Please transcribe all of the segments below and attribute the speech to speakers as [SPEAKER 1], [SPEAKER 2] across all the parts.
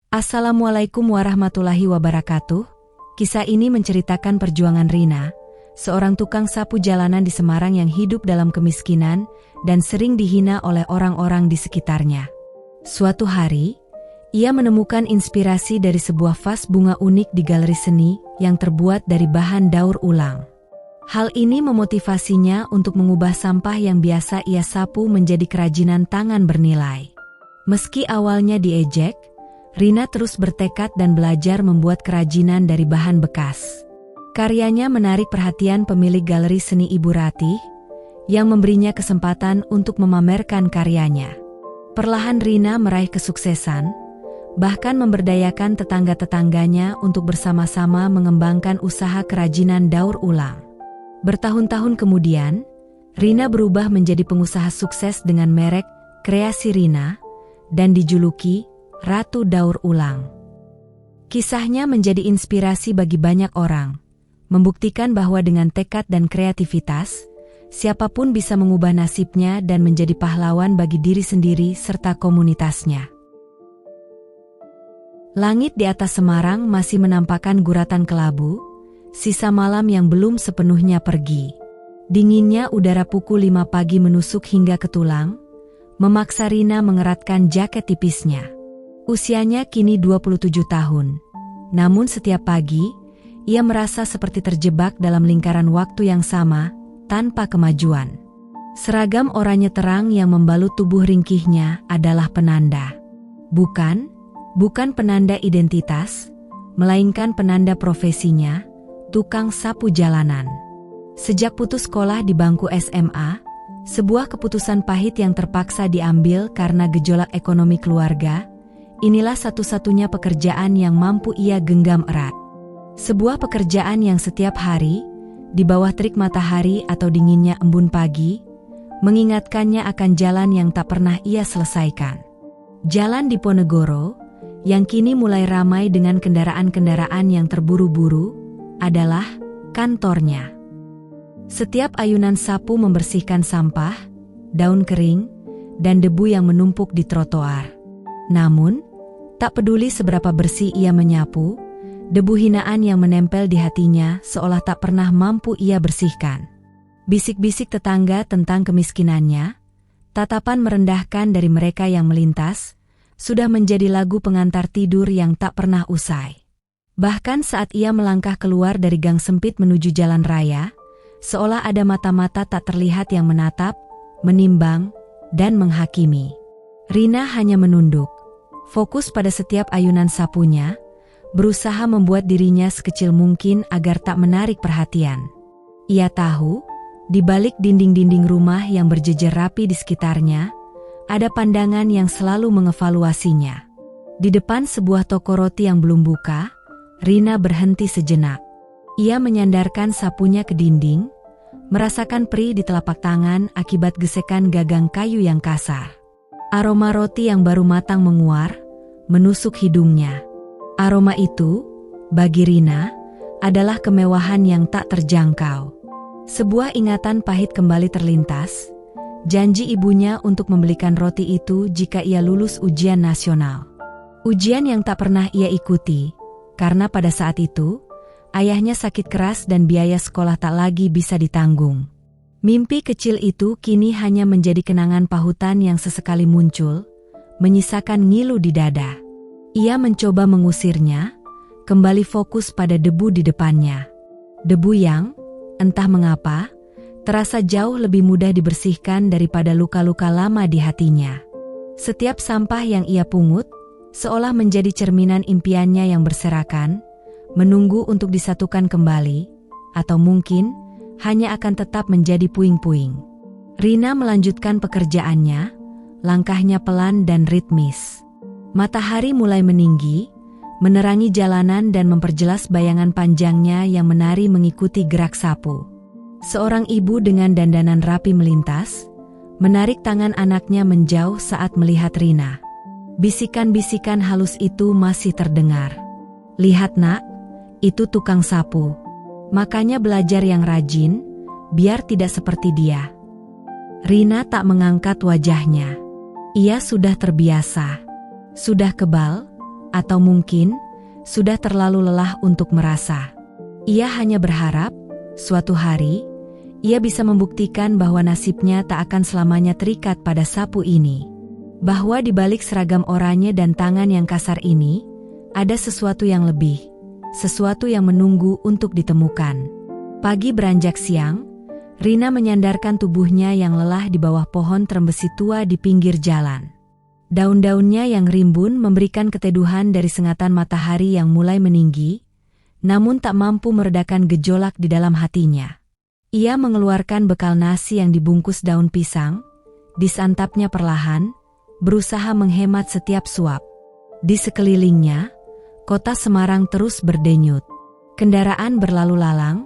[SPEAKER 1] Assalamualaikum warahmatullahi wabarakatuh. Kisah ini menceritakan perjuangan Rina, seorang tukang sapu jalanan di Semarang yang hidup dalam kemiskinan dan sering dihina oleh orang-orang di sekitarnya. Suatu hari, ia menemukan inspirasi dari sebuah vas bunga unik di galeri seni yang terbuat dari bahan daur ulang. Hal ini memotivasinya untuk mengubah sampah yang biasa ia sapu menjadi kerajinan tangan bernilai. Meski awalnya diejek, Rina terus bertekad dan belajar membuat kerajinan dari bahan bekas. Karyanya menarik perhatian pemilik galeri seni Ibu Ratih, yang memberinya kesempatan untuk memamerkan karyanya. Perlahan Rina meraih kesuksesan, bahkan memberdayakan tetangga-tetangganya untuk bersama-sama mengembangkan usaha kerajinan daur ulang. Bertahun-tahun kemudian, Rina berubah menjadi pengusaha sukses dengan merek Kreasi Rina dan dijuluki Ratu Daur Ulang. Kisahnya menjadi inspirasi bagi banyak orang, membuktikan bahwa dengan tekad dan kreativitas, siapapun bisa mengubah nasibnya dan menjadi pahlawan bagi diri sendiri serta komunitasnya. Langit di atas Semarang masih menampakkan guratan kelabu, sisa malam yang belum sepenuhnya pergi. Dinginnya udara pukul 5 pagi menusuk hingga ke tulang, memaksa Rina mengeratkan jaket tipisnya. Usianya kini 27 tahun. Namun setiap pagi, ia merasa seperti terjebak dalam lingkaran waktu yang sama, tanpa kemajuan. Seragam oranye terang yang membalut tubuh ringkihnya adalah penanda. Bukan penanda identitas, melainkan penanda profesinya, tukang sapu jalanan. Sejak putus sekolah di bangku SMA, sebuah keputusan pahit yang terpaksa diambil karena gejolak ekonomi keluarga, inilah satu-satunya pekerjaan yang mampu ia genggam erat. Sebuah pekerjaan yang setiap hari, di bawah terik matahari atau dinginnya embun pagi, mengingatkannya akan jalan yang tak pernah ia selesaikan. Jalan Diponegoro, yang kini mulai ramai dengan kendaraan-kendaraan yang terburu-buru, adalah kantornya. Setiap ayunan sapu membersihkan sampah, daun kering, dan debu yang menumpuk di trotoar. Namun, tak peduli seberapa bersih ia menyapu, debu hinaan yang menempel di hatinya seolah tak pernah mampu ia bersihkan. Bisik-bisik tetangga tentang kemiskinannya, tatapan merendahkan dari mereka yang melintas, sudah menjadi lagu pengantar tidur yang tak pernah usai. Bahkan saat ia melangkah keluar dari gang sempit menuju jalan raya, seolah ada mata-mata tak terlihat yang menatap, menimbang, dan menghakimi. Rina hanya menunduk, fokus pada setiap ayunan sapunya, berusaha membuat dirinya sekecil mungkin agar tak menarik perhatian. Ia tahu, di balik dinding-dinding rumah yang berjejer rapi di sekitarnya, ada pandangan yang selalu mengevaluasinya. Di depan sebuah toko roti yang belum buka, Rina berhenti sejenak. Ia menyandarkan sapunya ke dinding, merasakan perih di telapak tangan akibat gesekan gagang kayu yang kasar. Aroma roti yang baru matang menguar, menusuk hidungnya. Aroma itu, bagi Rina, adalah kemewahan yang tak terjangkau. Sebuah ingatan pahit kembali terlintas, janji ibunya untuk membelikan roti itu jika ia lulus ujian nasional. Ujian yang tak pernah ia ikuti, karena pada saat itu, ayahnya sakit keras dan biaya sekolah tak lagi bisa ditanggung. Mimpi kecil itu kini hanya menjadi kenangan pahutan yang sesekali muncul, menyisakan ngilu di dada. Ia mencoba mengusirnya, kembali fokus pada debu di depannya. Debu yang, entah mengapa, terasa jauh lebih mudah dibersihkan daripada luka-luka lama di hatinya. Setiap sampah yang ia pungut, seolah menjadi cerminan impiannya yang berserakan, menunggu untuk disatukan kembali, atau mungkin hanya akan tetap menjadi puing-puing. Rina melanjutkan pekerjaannya, langkahnya pelan dan ritmis. Matahari mulai meninggi, menerangi jalanan dan memperjelas bayangan panjangnya yang menari mengikuti gerak sapu. Seorang ibu dengan dandanan rapi melintas, menarik tangan anaknya menjauh saat melihat Rina. Bisikan-bisikan halus itu masih terdengar. "Lihat nak, itu tukang sapu. Makanya belajar yang rajin, biar tidak seperti dia." Rina tak mengangkat wajahnya. Ia sudah terbiasa. Sudah kebal, Atau mungkin sudah terlalu lelah untuk merasa. Ia hanya berharap suatu hari ia bisa membuktikan bahwa nasibnya tak akan selamanya terikat pada sapu ini. Bahwa di balik seragam oranye dan tangan yang kasar ini, ada sesuatu yang lebih, sesuatu yang menunggu untuk ditemukan. Pagi beranjak siang, Rina menyandarkan tubuhnya yang lelah di bawah pohon trembesi tua di pinggir jalan. Daun-daunnya yang rimbun memberikan keteduhan dari sengatan matahari yang mulai meninggi, namun tak mampu meredakan gejolak di dalam hatinya. Ia mengeluarkan bekal nasi yang dibungkus daun pisang, disantapnya perlahan, berusaha menghemat setiap suap. Di sekelilingnya, kota Semarang terus berdenyut. Kendaraan berlalu lalang,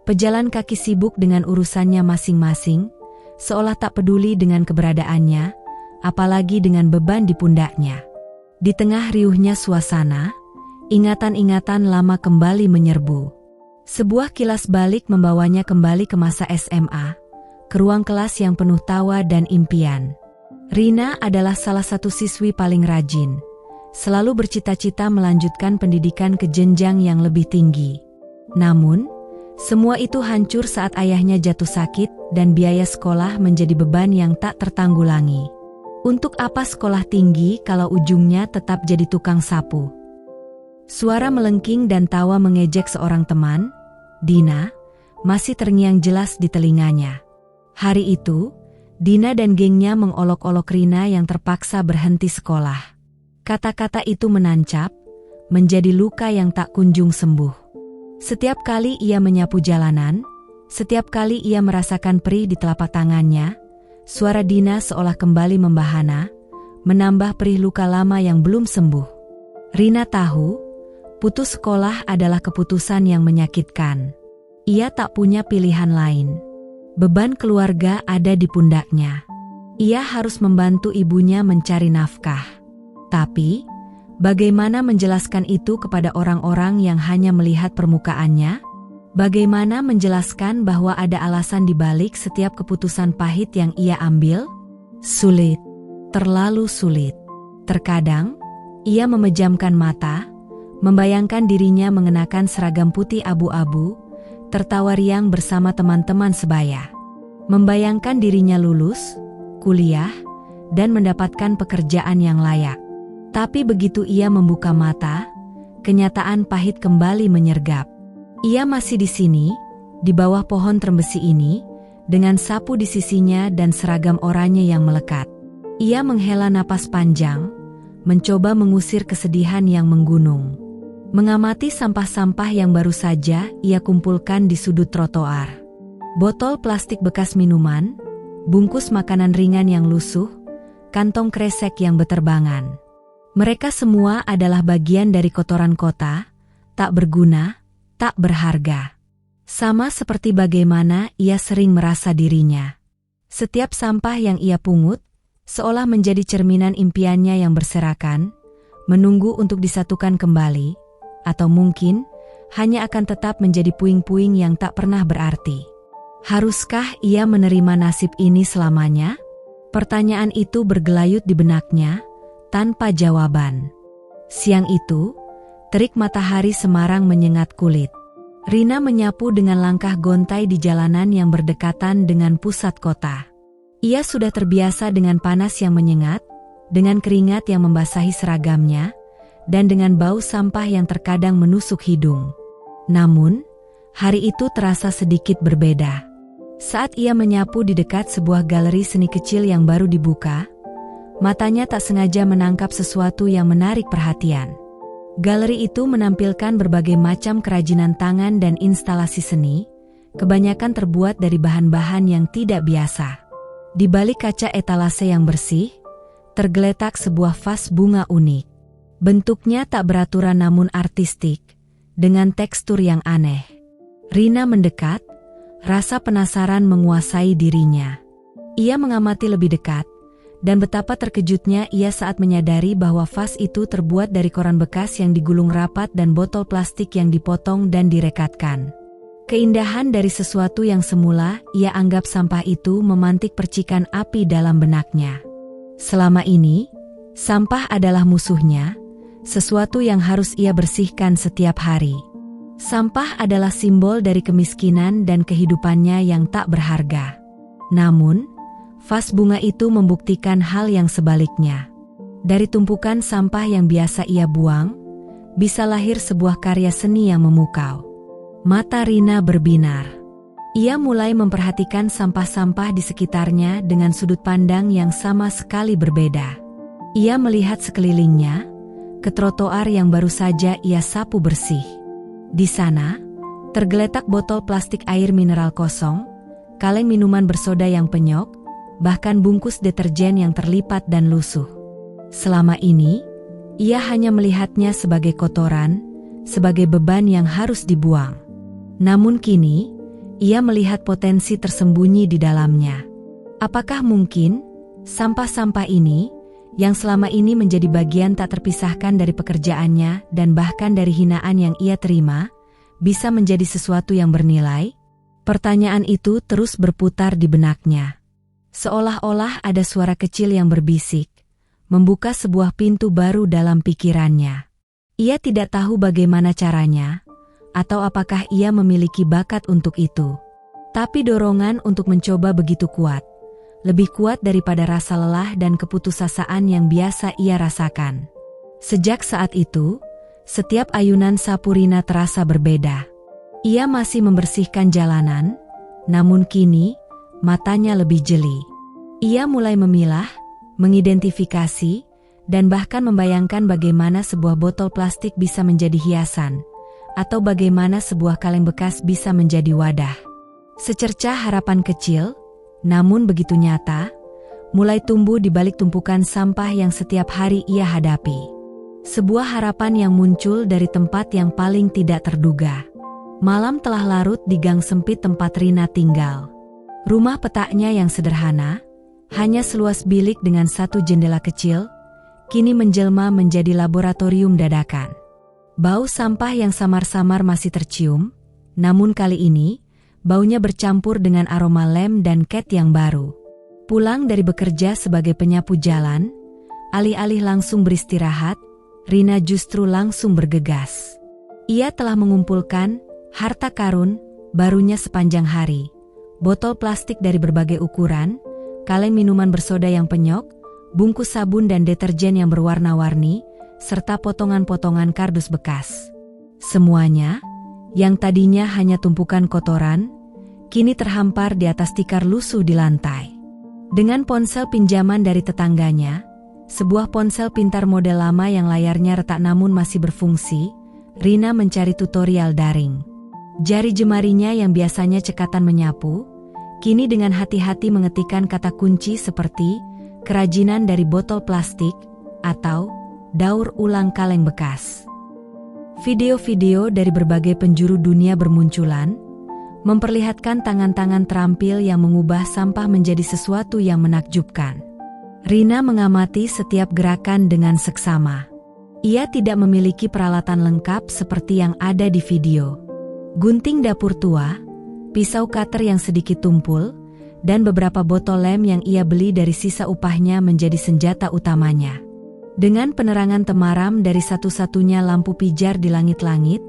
[SPEAKER 1] pejalan kaki sibuk dengan urusannya masing-masing, seolah tak peduli dengan keberadaannya, apalagi dengan beban di pundaknya. Di tengah riuhnya suasana, ingatan-ingatan lama kembali menyerbu. Sebuah kilas balik membawanya kembali ke masa SMA, ke ruang kelas yang penuh tawa dan impian. Rina adalah salah satu siswi paling rajin, selalu bercita-cita melanjutkan pendidikan ke jenjang yang lebih tinggi. Namun, semua itu hancur saat ayahnya jatuh sakit dan biaya sekolah menjadi beban yang tak tertanggulangi. Untuk apa sekolah tinggi kalau ujungnya tetap jadi tukang sapu? Suara melengking dan tawa mengejek seorang teman, Dina, masih terngiang jelas di telinganya. Hari itu, Dina dan gengnya mengolok-olok Rina yang terpaksa berhenti sekolah. Kata-kata itu menancap, menjadi luka yang tak kunjung sembuh. Setiap kali ia menyapu jalanan, setiap kali ia merasakan perih di telapak tangannya, suara Dina seolah kembali membahana, menambah perih luka lama yang belum sembuh. Rina tahu, putus sekolah adalah keputusan yang menyakitkan. Ia tak punya pilihan lain. Beban keluarga ada di pundaknya. Ia harus membantu ibunya mencari nafkah. Tapi, bagaimana menjelaskan itu kepada orang-orang yang hanya melihat permukaannya? Bagaimana menjelaskan bahwa ada alasan di balik setiap keputusan pahit yang ia ambil? Sulit. Terlalu sulit. Terkadang, ia memejamkan mata, membayangkan dirinya mengenakan seragam putih abu-abu, tertawa riang bersama teman-teman sebaya. Membayangkan dirinya lulus, kuliah, dan mendapatkan pekerjaan yang layak. Tapi begitu ia membuka mata, kenyataan pahit kembali menyergap. Ia masih di sini, di bawah pohon trembesi ini, dengan sapu di sisinya dan seragam oranye yang melekat. Ia menghela napas panjang, mencoba mengusir kesedihan yang menggunung. Mengamati sampah-sampah yang baru saja ia kumpulkan di sudut trotoar. Botol plastik bekas minuman, bungkus makanan ringan yang lusuh, kantong kresek yang beterbangan. Mereka semua adalah bagian dari kotoran kota, tak berguna, tak berharga. Sama seperti bagaimana ia sering merasa dirinya. Setiap sampah yang ia pungut, seolah menjadi cerminan impiannya yang berserakan, menunggu untuk disatukan kembali, atau mungkin hanya akan tetap menjadi puing-puing yang tak pernah berarti. Haruskah ia menerima nasib ini selamanya? Pertanyaan itu bergelayut di benaknya, tanpa jawaban. Siang itu, terik matahari Semarang menyengat kulit. Rina menyapu dengan langkah gontai di jalanan yang berdekatan dengan pusat kota. Ia sudah terbiasa dengan panas yang menyengat, dengan keringat yang membasahi seragamnya, dan dengan bau sampah yang terkadang menusuk hidung. Namun, hari itu terasa sedikit berbeda. Saat ia menyapu di dekat sebuah galeri seni kecil yang baru dibuka, matanya tak sengaja menangkap sesuatu yang menarik perhatian. Galeri itu menampilkan berbagai macam kerajinan tangan dan instalasi seni, kebanyakan terbuat dari bahan-bahan yang tidak biasa. Di balik kaca etalase yang bersih, tergeletak sebuah vas bunga unik. Bentuknya tak beraturan namun artistik, dengan tekstur yang aneh. Rina mendekat, rasa penasaran menguasai dirinya. Ia mengamati lebih dekat, dan betapa terkejutnya ia saat menyadari bahwa vas itu terbuat dari koran bekas yang digulung rapat dan botol plastik yang dipotong dan direkatkan. Keindahan dari sesuatu yang semula ia anggap sampah itu memantik percikan api dalam benaknya. Selama ini, sampah adalah musuhnya, sesuatu yang harus ia bersihkan setiap hari. Sampah adalah simbol dari kemiskinan dan kehidupannya yang tak berharga. Namun, vas bunga itu membuktikan hal yang sebaliknya. Dari tumpukan sampah yang biasa ia buang, bisa lahir sebuah karya seni yang memukau. Mata Rina berbinar. Ia mulai memperhatikan sampah-sampah di sekitarnya dengan sudut pandang yang sama sekali berbeda. Ia melihat sekelilingnya, ke trotoar yang baru saja ia sapu bersih. Di sana, tergeletak botol plastik air mineral kosong, kaleng minuman bersoda yang penyok, bahkan bungkus deterjen yang terlipat dan lusuh. Selama ini, ia hanya melihatnya sebagai kotoran, sebagai beban yang harus dibuang. Namun kini, ia melihat potensi tersembunyi di dalamnya. Apakah mungkin, sampah-sampah ini, yang selama ini menjadi bagian tak terpisahkan dari pekerjaannya dan bahkan dari hinaan yang ia terima, bisa menjadi sesuatu yang bernilai? Pertanyaan itu terus berputar di benaknya. Seolah-olah ada suara kecil yang berbisik, membuka sebuah pintu baru dalam pikirannya. Ia tidak tahu bagaimana caranya, atau apakah ia memiliki bakat untuk itu. Tapi dorongan untuk mencoba begitu kuat. Lebih kuat daripada rasa lelah dan keputusasaan yang biasa ia rasakan. Sejak saat itu, setiap ayunan sapu Rina terasa berbeda. Ia masih membersihkan jalanan, namun kini, matanya lebih jeli. Ia mulai memilah, mengidentifikasi, dan bahkan membayangkan bagaimana sebuah botol plastik bisa menjadi hiasan, atau bagaimana sebuah kaleng bekas bisa menjadi wadah. Secercah harapan kecil, namun begitu nyata, mulai tumbuh di balik tumpukan sampah yang setiap hari ia hadapi. Sebuah harapan yang muncul dari tempat yang paling tidak terduga. Malam telah larut di gang sempit tempat Rina tinggal. Rumah petaknya yang sederhana, hanya seluas bilik dengan satu jendela kecil, kini menjelma menjadi laboratorium dadakan. Bau sampah yang samar-samar masih tercium, namun kali ini, baunya bercampur dengan aroma lem dan cat yang baru. Pulang dari bekerja sebagai penyapu jalan, alih-alih langsung beristirahat, Rina justru langsung bergegas. Ia telah mengumpulkan harta karun barunya sepanjang hari. Botol plastik dari berbagai ukuran, kaleng minuman bersoda yang penyok, bungkus sabun dan deterjen yang berwarna-warni, serta potongan-potongan kardus bekas. Semuanya, yang tadinya hanya tumpukan kotoran, kini terhampar di atas tikar lusuh di lantai. Dengan ponsel pinjaman dari tetangganya, sebuah ponsel pintar model lama yang layarnya retak namun masih berfungsi, Rina mencari tutorial daring. Jari jemarinya yang biasanya cekatan menyapu, kini dengan hati-hati mengetikkan kata kunci seperti kerajinan dari botol plastik atau daur ulang kaleng bekas. Video-video dari berbagai penjuru dunia bermunculan, memperlihatkan tangan-tangan terampil yang mengubah sampah menjadi sesuatu yang menakjubkan. Rina mengamati setiap gerakan dengan seksama. Ia tidak memiliki peralatan lengkap seperti yang ada di video. Gunting dapur tua, pisau cutter yang sedikit tumpul, dan beberapa botol lem yang ia beli dari sisa upahnya menjadi senjata utamanya. Dengan penerangan temaram dari satu-satunya lampu pijar di langit-langit,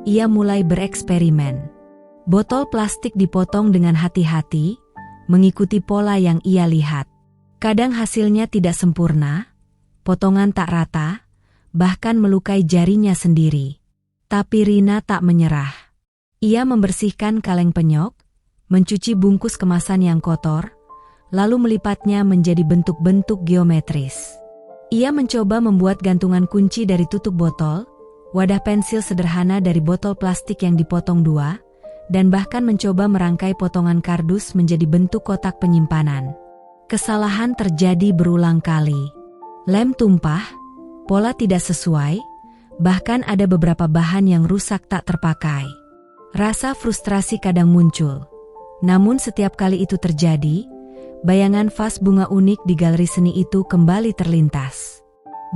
[SPEAKER 1] ia mulai bereksperimen. Botol plastik dipotong dengan hati-hati, mengikuti pola yang ia lihat. Kadang hasilnya tidak sempurna, potongan tak rata, bahkan melukai jarinya sendiri. Tapi Rina tak menyerah. Ia membersihkan kaleng penyok, mencuci bungkus kemasan yang kotor, lalu melipatnya menjadi bentuk-bentuk geometris. Ia mencoba membuat gantungan kunci dari tutup botol, wadah pensil sederhana dari botol plastik yang dipotong dua, dan bahkan mencoba merangkai potongan kardus menjadi bentuk kotak penyimpanan. Kesalahan terjadi berulang kali. Lem tumpah, pola tidak sesuai, bahkan ada beberapa bahan yang rusak tak terpakai. Rasa frustrasi kadang muncul. Namun setiap kali itu terjadi, bayangan vas bunga unik di galeri seni itu kembali terlintas.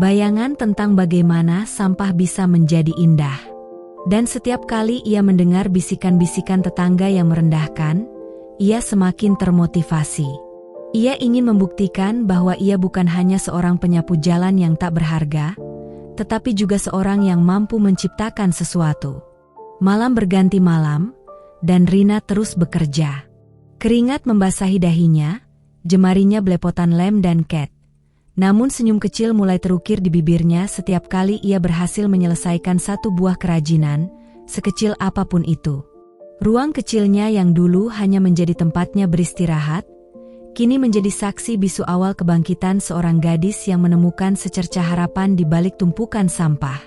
[SPEAKER 1] Bayangan tentang bagaimana sampah bisa menjadi indah. Dan setiap kali ia mendengar bisikan-bisikan tetangga yang merendahkan, ia semakin termotivasi. Ia ingin membuktikan bahwa ia bukan hanya seorang penyapu jalan yang tak berharga, tetapi juga seorang yang mampu menciptakan sesuatu. Malam berganti malam, dan Rina terus bekerja. Keringat membasahi dahinya, jemarinya belepotan lem dan cat. Namun senyum kecil mulai terukir di bibirnya setiap kali ia berhasil menyelesaikan satu buah kerajinan, sekecil apapun itu. Ruang kecilnya yang dulu hanya menjadi tempatnya beristirahat, kini menjadi saksi bisu awal kebangkitan seorang gadis yang menemukan secercah harapan di balik tumpukan sampah.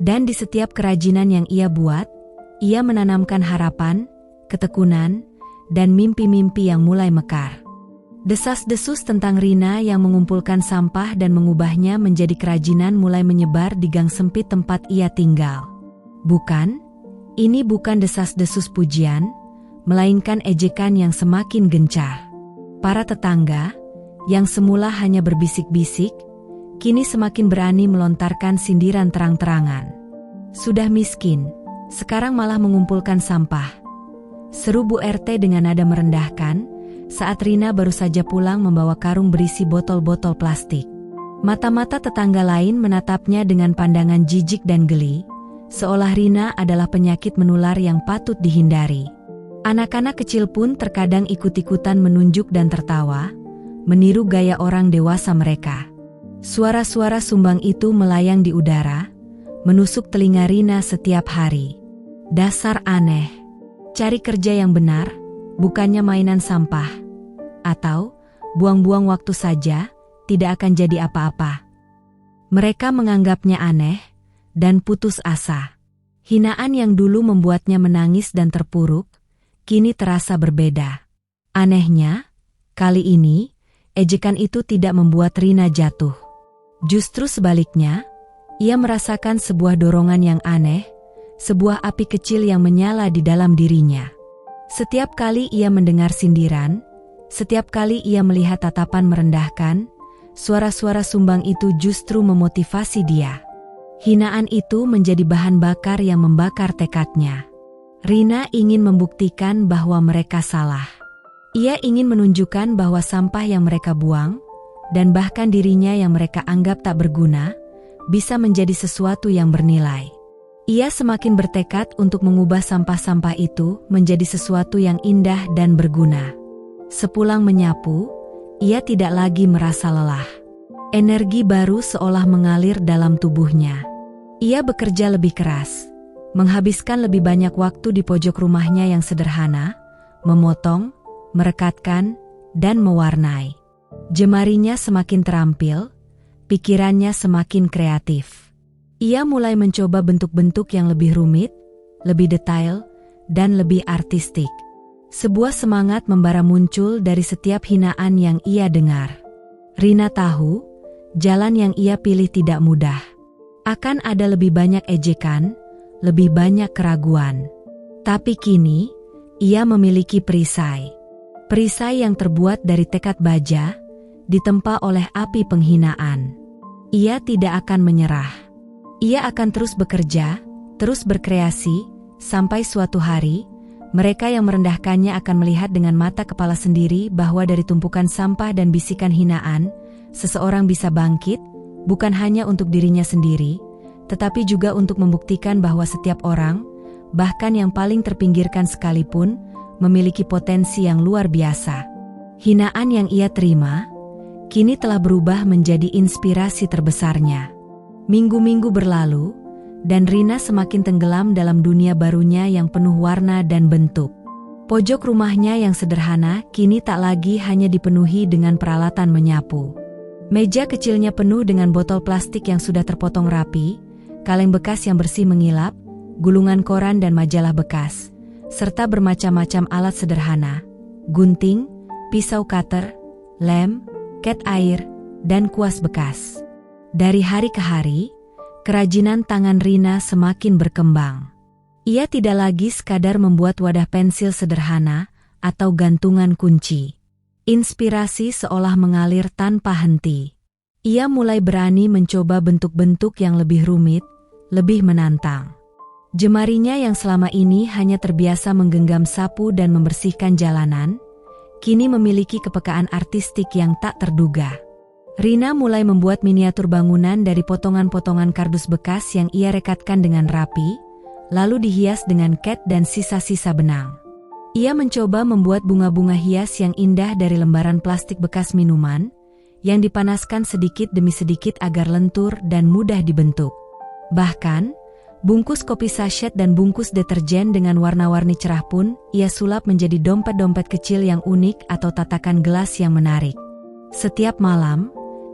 [SPEAKER 1] Dan di setiap kerajinan yang ia buat, ia menanamkan harapan, ketekunan, dan mimpi-mimpi yang mulai mekar. Desas-desus tentang Rina yang mengumpulkan sampah dan mengubahnya menjadi kerajinan mulai menyebar di gang sempit tempat ia tinggal. Bukan, ini bukan desas-desus pujian, melainkan ejekan yang semakin gencar. Para tetangga, yang semula hanya berbisik-bisik, kini semakin berani melontarkan sindiran terang-terangan. Sudah miskin, sekarang malah mengumpulkan sampah. Seru Bu RT dengan nada merendahkan, saat Rina baru saja pulang membawa karung berisi botol-botol plastik. Mata-mata tetangga lain menatapnya dengan pandangan jijik dan geli, seolah Rina adalah penyakit menular yang patut dihindari. Anak-anak kecil pun terkadang ikut-ikutan menunjuk dan tertawa, meniru gaya orang dewasa mereka. Suara-suara sumbang itu melayang di udara, menusuk telinga Rina setiap hari. Dasar aneh. Cari kerja yang benar, bukannya mainan sampah. Atau, buang-buang waktu saja, tidak akan jadi apa-apa. Mereka menganggapnya aneh, dan putus asa. Hinaan yang dulu membuatnya menangis dan terpuruk, kini terasa berbeda. Anehnya, kali ini, ejekan itu tidak membuat Rina jatuh. Justru sebaliknya, ia merasakan sebuah dorongan yang aneh, sebuah api kecil yang menyala di dalam dirinya. Setiap kali ia mendengar sindiran, setiap kali ia melihat tatapan merendahkan, suara-suara sumbang itu justru memotivasi dia. Hinaan itu menjadi bahan bakar yang membakar tekadnya. Rina ingin membuktikan bahwa mereka salah. Ia ingin menunjukkan bahwa sampah yang mereka buang, dan bahkan dirinya yang mereka anggap tak berguna, bisa menjadi sesuatu yang bernilai. Ia semakin bertekad untuk mengubah sampah-sampah itu menjadi sesuatu yang indah dan berguna. Sepulang menyapu, ia tidak lagi merasa lelah. Energi baru seolah mengalir dalam tubuhnya. Ia bekerja lebih keras, menghabiskan lebih banyak waktu di pojok rumahnya yang sederhana, memotong, merekatkan, dan mewarnai. Jemarinya semakin terampil, pikirannya semakin kreatif. Ia mulai mencoba bentuk-bentuk yang lebih rumit, lebih detail, dan lebih artistik. Sebuah semangat membara muncul dari setiap hinaan yang ia dengar. Rina tahu, jalan yang ia pilih tidak mudah. Akan ada lebih banyak ejekan, lebih banyak keraguan. Tapi kini, ia memiliki perisai. Perisai yang terbuat dari tekad baja, ditempa oleh api penghinaan. Ia tidak akan menyerah. Ia akan terus bekerja, terus berkreasi, sampai suatu hari, mereka yang merendahkannya akan melihat dengan mata kepala sendiri bahwa dari tumpukan sampah dan bisikan hinaan, seseorang bisa bangkit, bukan hanya untuk dirinya sendiri, tetapi juga untuk membuktikan bahwa setiap orang, bahkan yang paling terpinggirkan sekalipun, memiliki potensi yang luar biasa. Hinaan yang ia terima, kini telah berubah menjadi inspirasi terbesarnya. Minggu-minggu berlalu, dan Rina semakin tenggelam dalam dunia barunya yang penuh warna dan bentuk. Pojok rumahnya yang sederhana kini tak lagi hanya dipenuhi dengan peralatan menyapu. Meja kecilnya penuh dengan botol plastik yang sudah terpotong rapi, kaleng bekas yang bersih mengilap, gulungan koran dan majalah bekas, serta bermacam-macam alat sederhana, gunting, pisau cutter, lem, cat air, dan kuas bekas. Dari hari ke hari, kerajinan tangan Rina semakin berkembang. Ia tidak lagi sekadar membuat wadah pensil sederhana atau gantungan kunci. Inspirasi seolah mengalir tanpa henti. Ia mulai berani mencoba bentuk-bentuk yang lebih rumit, lebih menantang. Jemarinya yang selama ini hanya terbiasa menggenggam sapu dan membersihkan jalanan, kini memiliki kepekaan artistik yang tak terduga. Rina mulai membuat miniatur bangunan dari potongan-potongan kardus bekas yang ia rekatkan dengan rapi, lalu dihias dengan cat dan sisa-sisa benang. Ia mencoba membuat bunga-bunga hias yang indah dari lembaran plastik bekas minuman, yang dipanaskan sedikit demi sedikit agar lentur dan mudah dibentuk. Bahkan, bungkus kopi sachet dan bungkus deterjen dengan warna-warni cerah pun ia sulap menjadi dompet-dompet kecil yang unik atau tatakan gelas yang menarik. Setiap malam,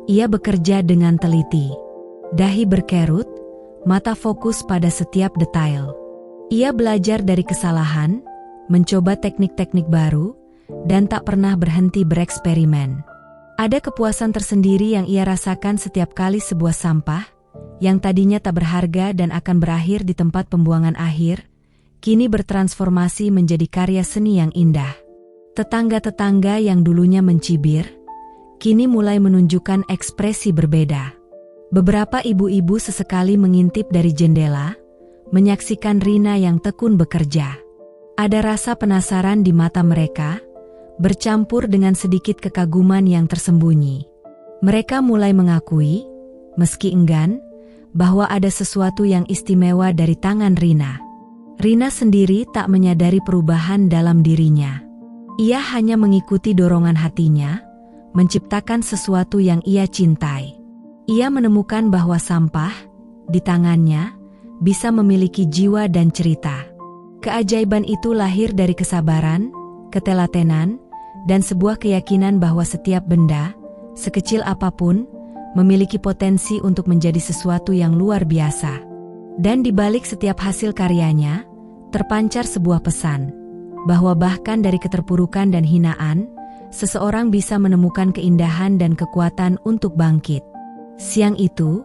[SPEAKER 1] ia bekerja dengan teliti. Dahi berkerut, mata fokus pada setiap detail. Ia belajar dari kesalahan, mencoba teknik-teknik baru, dan tak pernah berhenti bereksperimen. Ada kepuasan tersendiri yang ia rasakan setiap kali sebuah sampah, yang tadinya tak berharga dan akan berakhir di tempat pembuangan akhir, kini bertransformasi menjadi karya seni yang indah. Tetangga-tetangga yang dulunya mencibir, kini mulai menunjukkan ekspresi berbeda. Beberapa ibu-ibu sesekali mengintip dari jendela, menyaksikan Rina yang tekun bekerja. Ada rasa penasaran di mata mereka, bercampur dengan sedikit kekaguman yang tersembunyi. Mereka mulai mengakui, meski enggan, bahwa ada sesuatu yang istimewa dari tangan Rina. Rina sendiri tak menyadari perubahan dalam dirinya. Ia hanya mengikuti dorongan hatinya, menciptakan sesuatu yang ia cintai. Ia menemukan bahwa sampah, di tangannya, bisa memiliki jiwa dan cerita. Keajaiban itu lahir dari kesabaran, ketelatenan, dan sebuah keyakinan bahwa setiap benda, sekecil apapun, memiliki potensi untuk menjadi sesuatu yang luar biasa. Dan di balik setiap hasil karyanya, terpancar sebuah pesan, bahwa bahkan dari keterpurukan dan hinaan, seseorang bisa menemukan keindahan dan kekuatan untuk bangkit. Siang itu,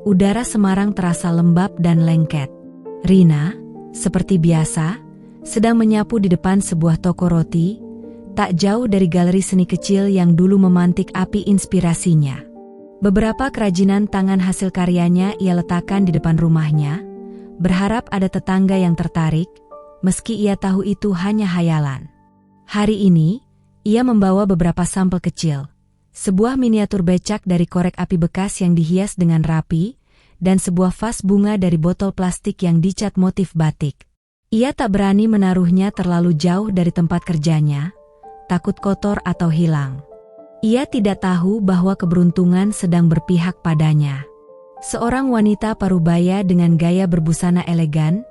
[SPEAKER 1] udara Semarang terasa lembab dan lengket. Rina, seperti biasa, sedang menyapu di depan sebuah toko roti, tak jauh dari galeri seni kecil yang dulu memantik api inspirasinya. Beberapa kerajinan tangan hasil karyanya ia letakkan di depan rumahnya, berharap ada tetangga yang tertarik, meski ia tahu itu hanya hayalan. Hari ini, ia membawa beberapa sampel kecil, sebuah miniatur becak dari korek api bekas yang dihias dengan rapi, dan sebuah vas bunga dari botol plastik yang dicat motif batik. Ia tak berani menaruhnya terlalu jauh dari tempat kerjanya, takut kotor atau hilang. Ia tidak tahu bahwa keberuntungan sedang berpihak padanya. Seorang wanita parubaya dengan gaya berbusana elegan,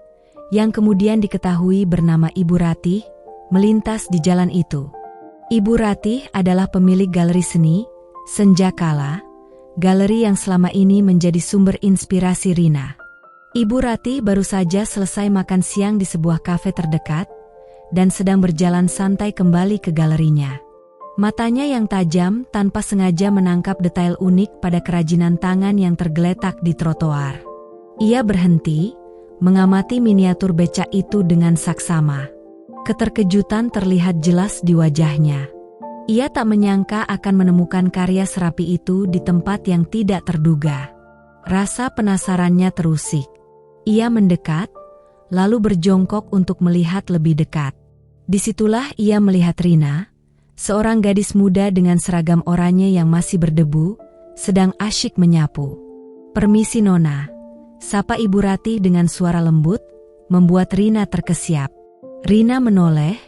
[SPEAKER 1] yang kemudian diketahui bernama Ibu Ratih, melintas di jalan itu. Ibu Ratih adalah pemilik galeri seni, Senjakala, galeri yang selama ini menjadi sumber inspirasi Rina. Ibu Ratih baru saja selesai makan siang di sebuah kafe terdekat, dan sedang berjalan santai kembali ke galerinya. Matanya yang tajam tanpa sengaja menangkap detail unik pada kerajinan tangan yang tergeletak di trotoar. Ia berhenti, mengamati miniatur becak itu dengan saksama. Keterkejutan terlihat jelas di wajahnya. Ia tak menyangka akan menemukan karya serapi itu di tempat yang tidak terduga. Rasa penasarannya terusik. Ia mendekat, lalu berjongkok untuk melihat lebih dekat. Disitulah ia melihat Rina, seorang gadis muda dengan seragam oranye yang masih berdebu, sedang asyik menyapu. "Permisi Nona," sapa Ibu Ratih dengan suara lembut, membuat Rina terkesiap. Rina menoleh,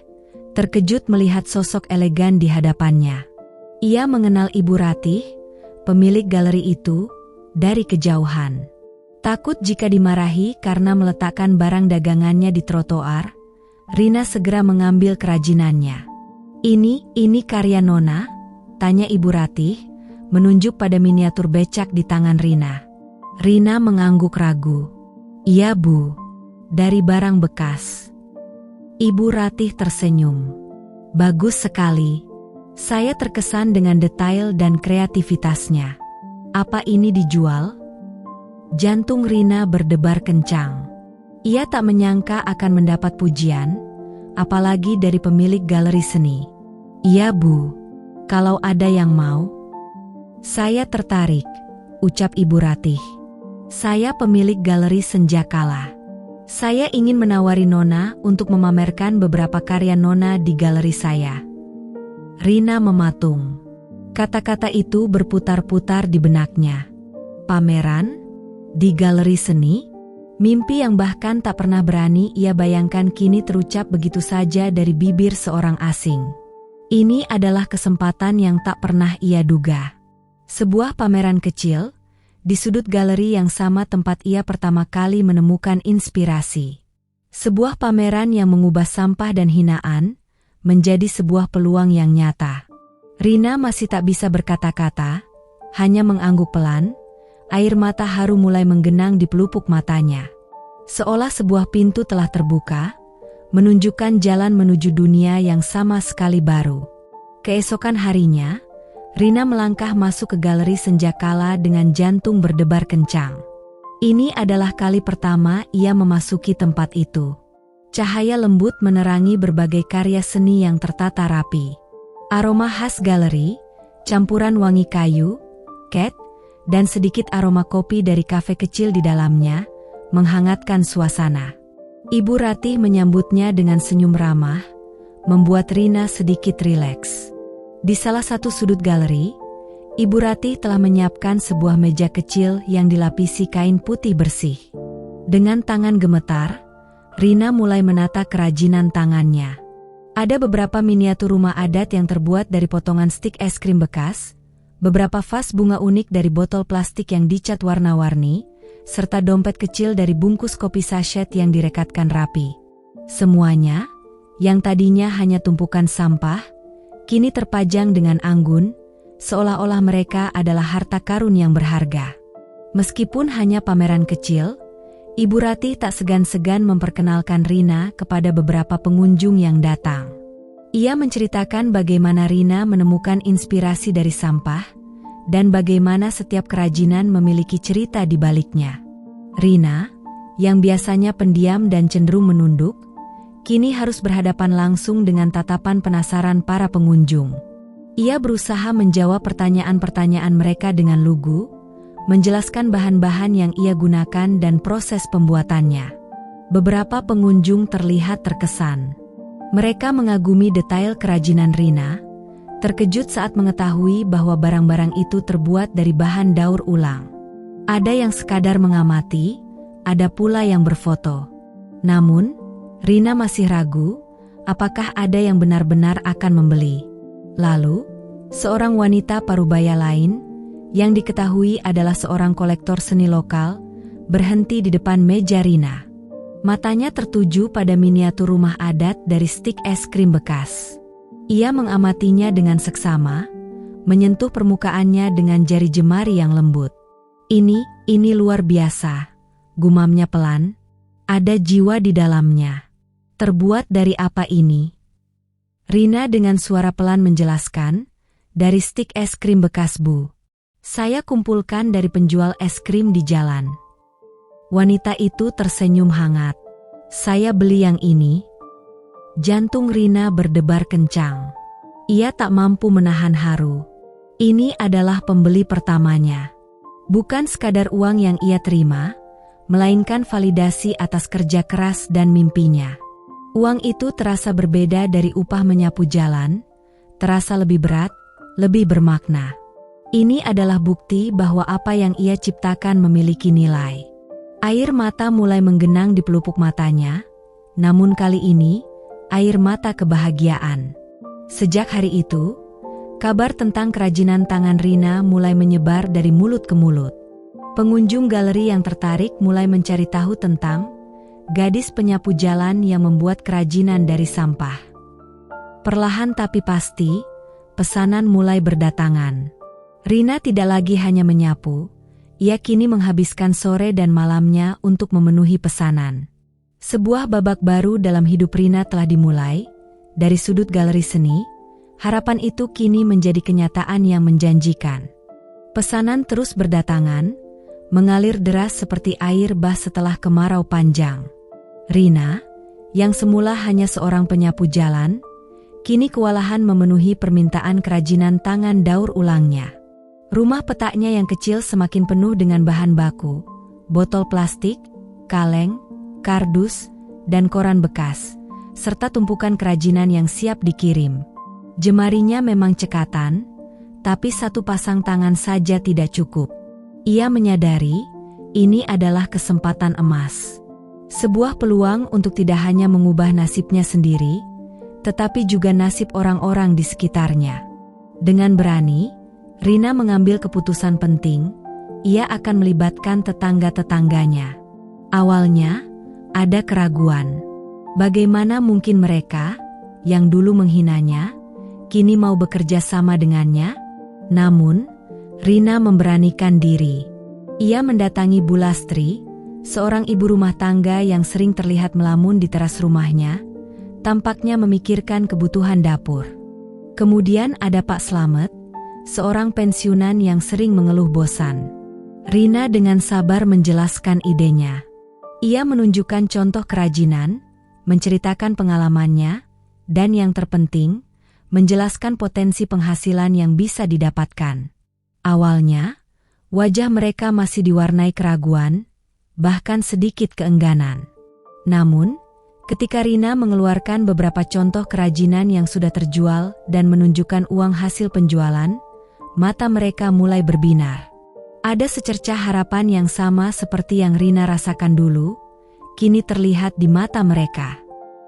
[SPEAKER 1] terkejut melihat sosok elegan di hadapannya. Ia mengenal Ibu Ratih, pemilik galeri itu, dari kejauhan. Takut jika dimarahi karena meletakkan barang dagangannya di trotoar, Rina segera mengambil kerajinannya. Ini karya Nona?" tanya Ibu Ratih, menunjuk pada miniatur becak di tangan Rina. Rina mengangguk ragu. "Iya Bu, dari barang bekas." Ibu Ratih tersenyum. "Bagus sekali. Saya terkesan dengan detail dan kreativitasnya. Apa ini dijual?" Jantung Rina berdebar kencang. Ia tak menyangka akan mendapat pujian, apalagi dari pemilik galeri seni. "Iya Bu, kalau ada yang mau." "Saya tertarik," ucap Ibu Ratih. "Saya pemilik galeri Senjakala. Saya ingin menawari Nona untuk memamerkan beberapa karya Nona di galeri saya." Rina mematung. Kata-kata itu berputar-putar di benaknya. Pameran? Di galeri seni? Mimpi yang bahkan tak pernah berani ia bayangkan kini terucap begitu saja dari bibir seorang asing. Ini adalah kesempatan yang tak pernah ia duga. Sebuah pameran kecil, di sudut galeri yang sama tempat ia pertama kali menemukan inspirasi. Sebuah pameran yang mengubah sampah dan hinaan menjadi sebuah peluang yang nyata. Rina masih tak bisa berkata-kata, hanya mengangguk pelan. Air mata haru mulai menggenang di pelupuk matanya. Seolah sebuah pintu telah terbuka, menunjukkan jalan menuju dunia yang sama sekali baru. Keesokan harinya, Rina melangkah masuk ke galeri senjakala dengan jantung berdebar kencang. Ini adalah kali pertama ia memasuki tempat itu. Cahaya lembut menerangi berbagai karya seni yang tertata rapi. Aroma khas galeri, campuran wangi kayu, cat, dan sedikit aroma kopi dari kafe kecil di dalamnya, menghangatkan suasana. Ibu Ratih menyambutnya dengan senyum ramah, membuat Rina sedikit rileks. Di salah satu sudut galeri, Ibu Ratih telah menyiapkan sebuah meja kecil yang dilapisi kain putih bersih. Dengan tangan gemetar, Rina mulai menata kerajinan tangannya. Ada beberapa miniatur rumah adat yang terbuat dari potongan stik es krim bekas, beberapa vas bunga unik dari botol plastik yang dicat warna-warni, serta dompet kecil dari bungkus kopi sachet yang direkatkan rapi. Semuanya, yang tadinya hanya tumpukan sampah, kini terpajang dengan anggun, seolah-olah mereka adalah harta karun yang berharga. Meskipun hanya pameran kecil, Ibu Ratih tak segan-segan memperkenalkan Rina kepada beberapa pengunjung yang datang. Ia menceritakan bagaimana Rina menemukan inspirasi dari sampah, dan bagaimana setiap kerajinan memiliki cerita di baliknya. Rina, yang biasanya pendiam dan cenderung menunduk, kini harus berhadapan langsung dengan tatapan penasaran para pengunjung. Ia berusaha menjawab pertanyaan-pertanyaan mereka dengan lugu, menjelaskan bahan-bahan yang ia gunakan dan proses pembuatannya. Beberapa pengunjung terlihat terkesan. Mereka mengagumi detail kerajinan Rina, terkejut saat mengetahui bahwa barang-barang itu terbuat dari bahan daur ulang. Ada yang sekadar mengamati, ada pula yang berfoto. Namun, Rina masih ragu, apakah ada yang benar-benar akan membeli. Lalu, seorang wanita parubaya lain, yang diketahui adalah seorang kolektor seni lokal, berhenti di depan meja Rina. Matanya tertuju pada miniatur rumah adat dari stik es krim bekas. Ia mengamatinya dengan seksama, menyentuh permukaannya dengan jari jemari yang lembut. Ini luar biasa, gumamnya pelan. Ada jiwa di dalamnya. Terbuat dari apa ini? Rina dengan suara pelan menjelaskan, dari stik es krim bekas Bu. Saya kumpulkan dari penjual es krim di jalan. Wanita itu tersenyum hangat. Saya beli yang ini. Jantung Rina berdebar kencang. Ia tak mampu menahan haru. Ini adalah pembeli pertamanya. Bukan sekadar uang yang ia terima, melainkan validasi atas kerja keras dan mimpinya. Uang itu terasa berbeda dari upah menyapu jalan, terasa lebih berat, lebih bermakna. Ini adalah bukti bahwa apa yang ia ciptakan memiliki nilai. Air mata mulai menggenang di pelupuk matanya, namun kali ini, air mata kebahagiaan. Sejak hari itu, kabar tentang kerajinan tangan Rina mulai menyebar dari mulut ke mulut. Pengunjung galeri yang tertarik mulai mencari tahu tentang gadis penyapu jalan yang membuat kerajinan dari sampah. Perlahan tapi pasti, pesanan mulai berdatangan. Rina tidak lagi hanya menyapu, ia kini menghabiskan sore dan malamnya untuk memenuhi pesanan. Sebuah babak baru dalam hidup Rina telah dimulai. Dari sudut galeri seni, harapan itu kini menjadi kenyataan yang menjanjikan. Pesanan terus berdatangan, mengalir deras seperti air bah setelah kemarau panjang. Rina, yang semula hanya seorang penyapu jalan, kini kewalahan memenuhi permintaan kerajinan tangan daur ulangnya. Rumah petaknya yang kecil semakin penuh dengan bahan baku, botol plastik, kaleng, kardus, dan koran bekas, serta tumpukan kerajinan yang siap dikirim. Jemarinya memang cekatan, Tapi satu pasang tangan saja tidak cukup. Ia menyadari ini adalah kesempatan emas. Sebuah peluang untuk tidak hanya mengubah nasibnya sendiri, tetapi juga nasib orang-orang di sekitarnya. Dengan berani, Rina mengambil keputusan penting. Ia akan melibatkan tetangga-tetangganya. Awalnya, ada keraguan. Bagaimana mungkin mereka, yang dulu menghinanya, kini mau bekerja sama dengannya? Namun, Rina memberanikan diri. Ia mendatangi Bu Lastri, seorang ibu rumah tangga yang sering terlihat melamun di teras rumahnya, tampaknya memikirkan kebutuhan dapur. Kemudian ada Pak Slamet, seorang pensiunan yang sering mengeluh bosan. Rina dengan sabar menjelaskan idenya. Ia menunjukkan contoh kerajinan, menceritakan pengalamannya, dan yang terpenting, menjelaskan potensi penghasilan yang bisa didapatkan. Awalnya, wajah mereka masih diwarnai keraguan, bahkan sedikit keengganan. Namun, ketika Rina mengeluarkan beberapa contoh kerajinan yang sudah terjual dan menunjukkan uang hasil penjualan, mata mereka mulai berbinar. Ada secercah harapan yang sama seperti yang Rina rasakan dulu, kini terlihat di mata mereka.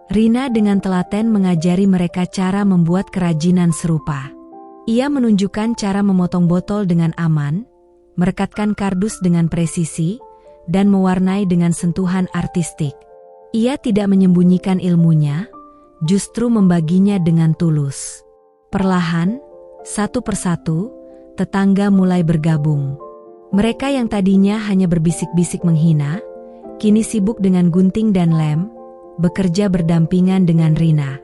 [SPEAKER 1] Rina dengan telaten mengajari mereka cara membuat kerajinan serupa. Ia menunjukkan cara memotong botol dengan aman, merekatkan kardus dengan presisi, dan mewarnai dengan sentuhan artistik. Ia tidak menyembunyikan ilmunya, justru membaginya dengan tulus. Perlahan, satu persatu, tetangga mulai bergabung. Mereka yang tadinya hanya berbisik-bisik menghina, kini sibuk dengan gunting dan lem, bekerja berdampingan dengan Rina.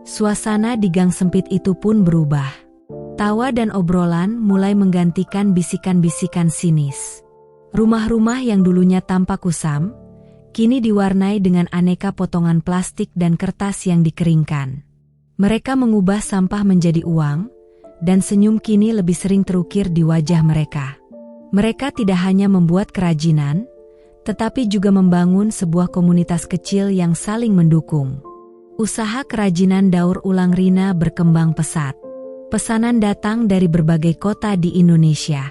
[SPEAKER 1] Suasana di gang sempit itu pun berubah. Tawa dan obrolan mulai menggantikan bisikan-bisikan sinis. Rumah-rumah yang dulunya tampak kusam, kini diwarnai dengan aneka potongan plastik dan kertas yang dikeringkan. Mereka mengubah sampah menjadi uang, dan senyum kini lebih sering terukir di wajah mereka. Mereka tidak hanya membuat kerajinan, tetapi juga membangun sebuah komunitas kecil yang saling mendukung. Usaha kerajinan daur ulang Rina berkembang pesat. Pesanan datang dari berbagai kota di Indonesia.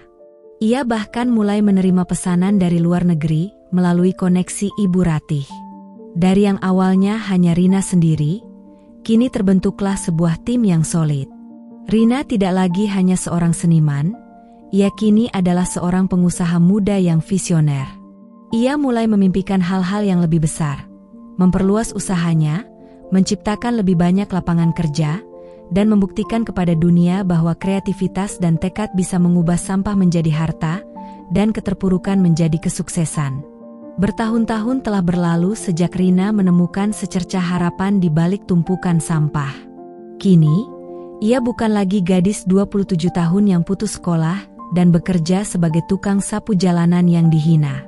[SPEAKER 1] Ia bahkan mulai menerima pesanan dari luar negeri melalui koneksi Ibu Ratih. Dari yang awalnya hanya Rina sendiri, kini terbentuklah sebuah tim yang solid. Rina tidak lagi hanya seorang seniman, ia kini adalah seorang pengusaha muda yang visioner. Ia mulai memimpikan hal-hal yang lebih besar, memperluas usahanya, menciptakan lebih banyak lapangan kerja, dan membuktikan kepada dunia bahwa kreativitas dan tekad bisa mengubah sampah menjadi harta, dan keterpurukan menjadi kesuksesan. Bertahun-tahun telah berlalu sejak Rina menemukan secercah harapan di balik tumpukan sampah. Kini, ia bukan lagi gadis 27 tahun yang putus sekolah dan bekerja sebagai tukang sapu jalanan yang dihina.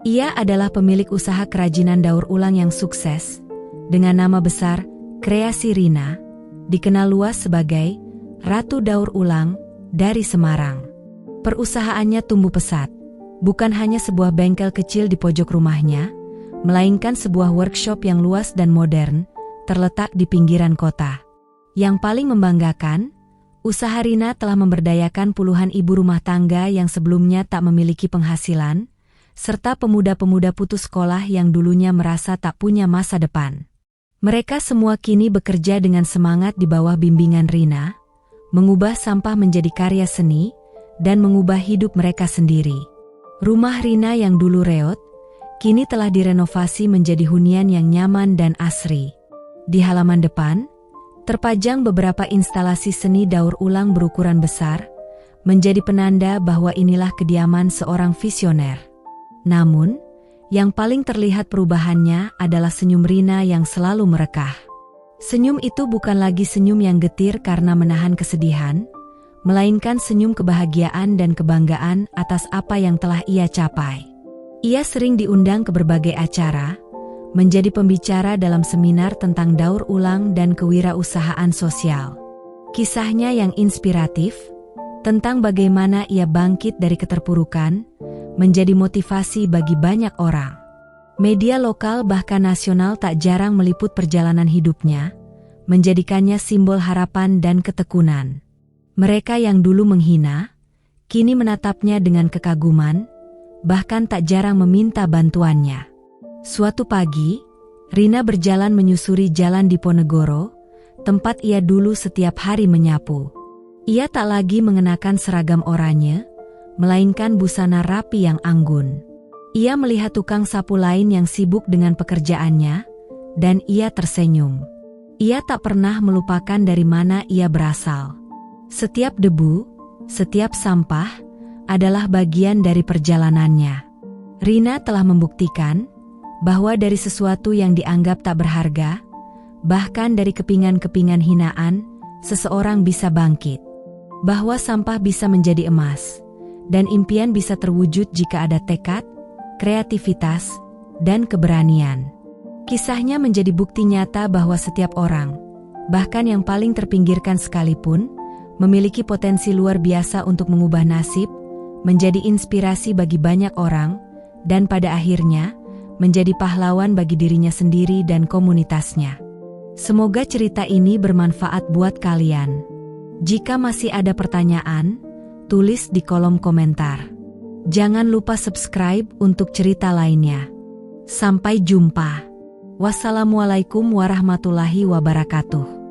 [SPEAKER 1] Ia adalah pemilik usaha kerajinan daur ulang yang sukses, dengan nama besar Kreasi Rina, dikenal luas sebagai Ratu Daur Ulang dari Semarang. Perusahaannya tumbuh pesat, bukan hanya sebuah bengkel kecil di pojok rumahnya, melainkan sebuah workshop yang luas dan modern, terletak di pinggiran kota. Yang paling membanggakan, usaha Rina telah memberdayakan puluhan ibu rumah tangga yang sebelumnya tak memiliki penghasilan, serta pemuda-pemuda putus sekolah yang dulunya merasa tak punya masa depan. Mereka semua kini bekerja dengan semangat di bawah bimbingan Rina, mengubah sampah menjadi karya seni, dan mengubah hidup mereka sendiri. Rumah Rina yang dulu reot, kini telah direnovasi menjadi hunian yang nyaman dan asri. Di halaman depan, terpajang beberapa instalasi seni daur ulang berukuran besar, menjadi penanda bahwa inilah kediaman seorang visioner. Namun, yang paling terlihat perubahannya adalah senyum Rina yang selalu merekah. Senyum itu bukan lagi senyum yang getir karena menahan kesedihan, melainkan senyum kebahagiaan dan kebanggaan atas apa yang telah ia capai. Ia sering diundang ke berbagai acara, menjadi pembicara dalam seminar tentang daur ulang dan kewirausahaan sosial. Kisahnya yang inspiratif, tentang bagaimana ia bangkit dari keterpurukan, menjadi motivasi bagi banyak orang. Media lokal bahkan nasional tak jarang meliput perjalanan hidupnya, menjadikannya simbol harapan dan ketekunan. Mereka yang dulu menghina, kini menatapnya dengan kekaguman, bahkan tak jarang meminta bantuannya. Suatu pagi, Rina berjalan menyusuri jalan Diponegoro, tempat ia dulu setiap hari menyapu. Ia tak lagi mengenakan seragam oranye, melainkan busana rapi yang anggun. Ia melihat tukang sapu lain yang sibuk dengan pekerjaannya, dan ia tersenyum. Ia tak pernah melupakan dari mana ia berasal. Setiap debu, setiap sampah, adalah bagian dari perjalanannya. Rina telah membuktikan bahwa dari sesuatu yang dianggap tak berharga, bahkan dari kepingan-kepingan hinaan, seseorang bisa bangkit. Bahwa sampah bisa menjadi emas, dan impian bisa terwujud jika ada tekad, kreativitas, dan keberanian. Kisahnya menjadi bukti nyata bahwa setiap orang, bahkan yang paling terpinggirkan sekalipun, memiliki potensi luar biasa untuk mengubah nasib, menjadi inspirasi bagi banyak orang, dan pada akhirnya, menjadi pahlawan bagi dirinya sendiri dan komunitasnya. Semoga cerita ini bermanfaat buat kalian. Jika masih ada pertanyaan, tulis di kolom komentar. Jangan lupa subscribe untuk cerita lainnya. Sampai jumpa. Wassalamualaikum warahmatullahi wabarakatuh.